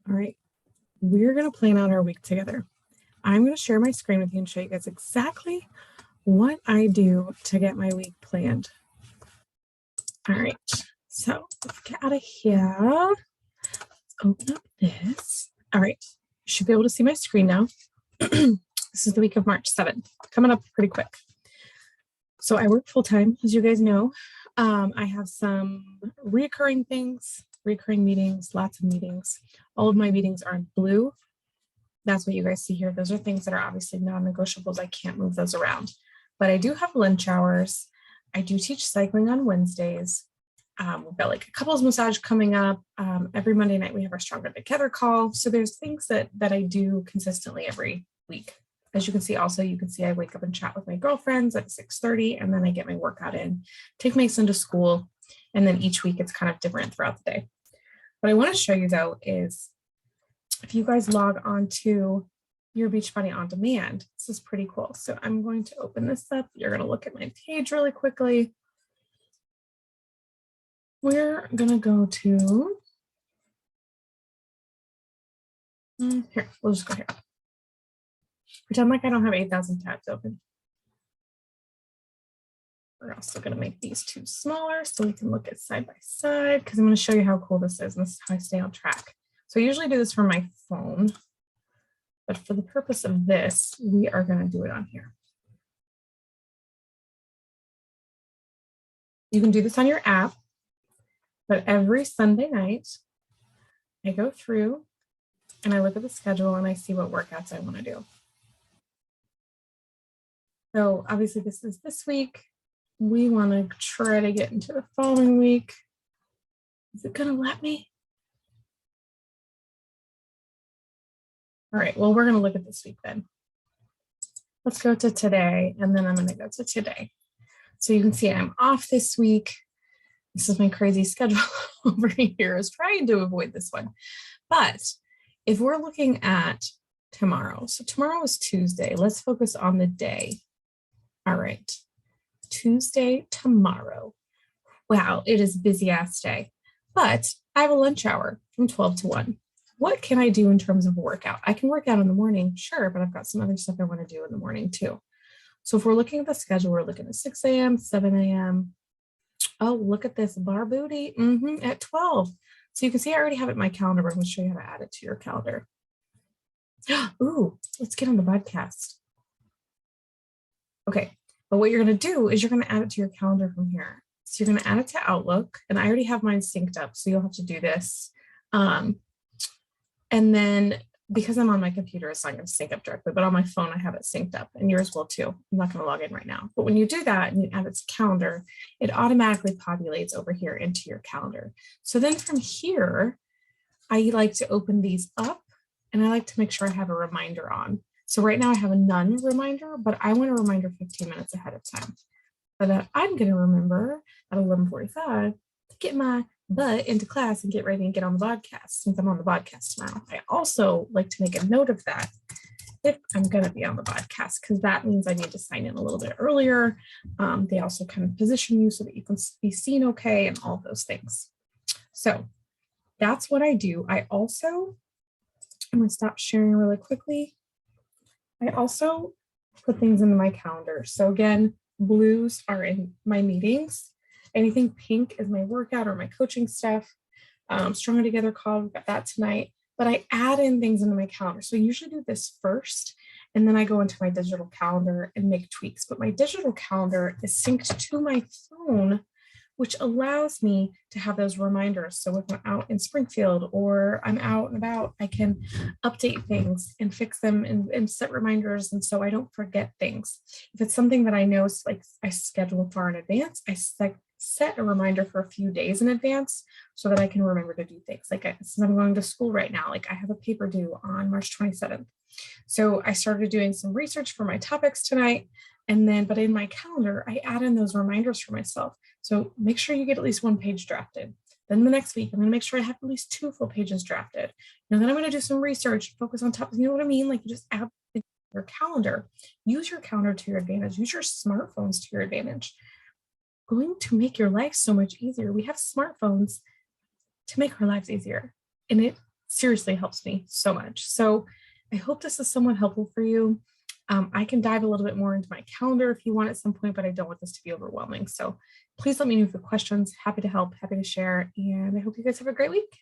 All right, we're going to plan out our week together. I'm going to share my screen with you and show you guys exactly what I do to get my week planned. All right, so let's get out of here. Let's open up this. All right, you should be able to see my screen now. This is the week of March 7th, coming up pretty quick. So I work full-time, as you guys know. I have some recurring things, recurring meetings, lots of meetings. All of my meetings are in blue. That's what you guys see here. Those are things that are obviously non-negotiables. I can't move those around. But I do have lunch hours. I do teach cycling on Wednesdays. We've got like a couples massage coming up. Every Monday night we have our Stronger Together call. So there's things that I do consistently every week. As you can see, also, you can see I wake up and chat with my girlfriends at 6:30, and then I get my workout in, take Mason to school, and then each week it's kind of different throughout the day. What I want to show you, though, is if you guys log on to your Beachbody On Demand, this is pretty cool. So I'm going to open this up. You're going to look at my page really quickly. We're going to go to, here, we'll just go here. Pretend like I don't have 8,000 tabs open. We're also going to make these two smaller so we can look at side by side, because I'm going to show you how cool this is, and this is how I stay on track. So I usually do this from my phone, but for the purpose of this, we are going to do it on here. You can do this on your app, but every Sunday night, I go through and I look at the schedule and I see what workouts I want to do. So obviously this is this week. We want to try to get into the following week. Is it going to let me? All right, well, we're going to look at this week then. Let's go to today, and then I'm going to go to today. So you can see I'm off this week. This is my crazy schedule over here. I was trying to avoid this one. But if we're looking at tomorrow, so tomorrow is Tuesday. Let's focus on the day. All right, Tuesday, tomorrow. Wow, it is a busy ass day, but I have a lunch hour from 12 to 1. What can I do in terms of workout? I can work out in the morning, sure, but I've got some other stuff I want to do in the morning too. So if we're looking at the schedule, we're looking at 6 a.m., 7 a.m. Oh, look at this bar booty at 12. So you can see I already have it in my calendar, but I'm going to show you how to add it to your calendar. Ooh, let's get on the podcast. Okay, but what you're going to do is you're going to add it to your calendar from here. So you're going to add it to Outlook, and I already have mine synced up, so you'll have to do this. And then because I'm on my computer, it's not going to sync up directly, but on my phone, I have it synced up, and yours will too. I'm not going to log in right now. But when you do that and you add it to calendar, it automatically populates over here into your calendar. So then from here, I like to open these up, and I like to make sure I have a reminder on. So right now I have a none reminder, but I want a reminder 15 minutes ahead of time. So that I'm going to remember at 11:45 to get my butt into class and get ready and get on the podcast since I'm on the podcast tomorrow. I also like to make a note of that if I'm going to be on the podcast, because that means I need to sign in a little bit earlier. They also kind of position you so that you can be seen okay and all those things. So that's what I do. I'm going to stop sharing really quickly. I also put things into my calendar. So again, blues are in my meetings. Anything pink is my workout or my coaching stuff. Stronger Together call, we've got that tonight. But I add in things into my calendar. So I usually do this first, and then I go into my digital calendar and make tweaks. But my digital calendar is synced to my phone, which allows me to have those reminders. So if I'm out in Springfield or I'm out and about, I can update things and fix them and set reminders. And so I don't forget things. If it's something that I know, like I schedule far in advance, I set a reminder for a few days in advance so that I can remember to do things. Like since I'm going to school right now, like I have a paper due on March 27th. So I started doing some research for my topics tonight. But in my calendar, I add in those reminders for myself. So make sure you get at least one page drafted. Then the next week, I'm going to make sure I have at least 2 full pages drafted. And then I'm going to do some research, focus on topics. You know what I mean? Like you just add your calendar. Use your calendar to your advantage. Use your smartphones to your advantage. Going to make your life so much easier. We have smartphones to make our lives easier. And it seriously helps me so much. So I hope this is somewhat helpful for you. I can dive a little bit more into my calendar if you want at some point, but I don't want this to be overwhelming. So please let me know if you have questions. Happy to help, happy to share. And I hope you guys have a great week.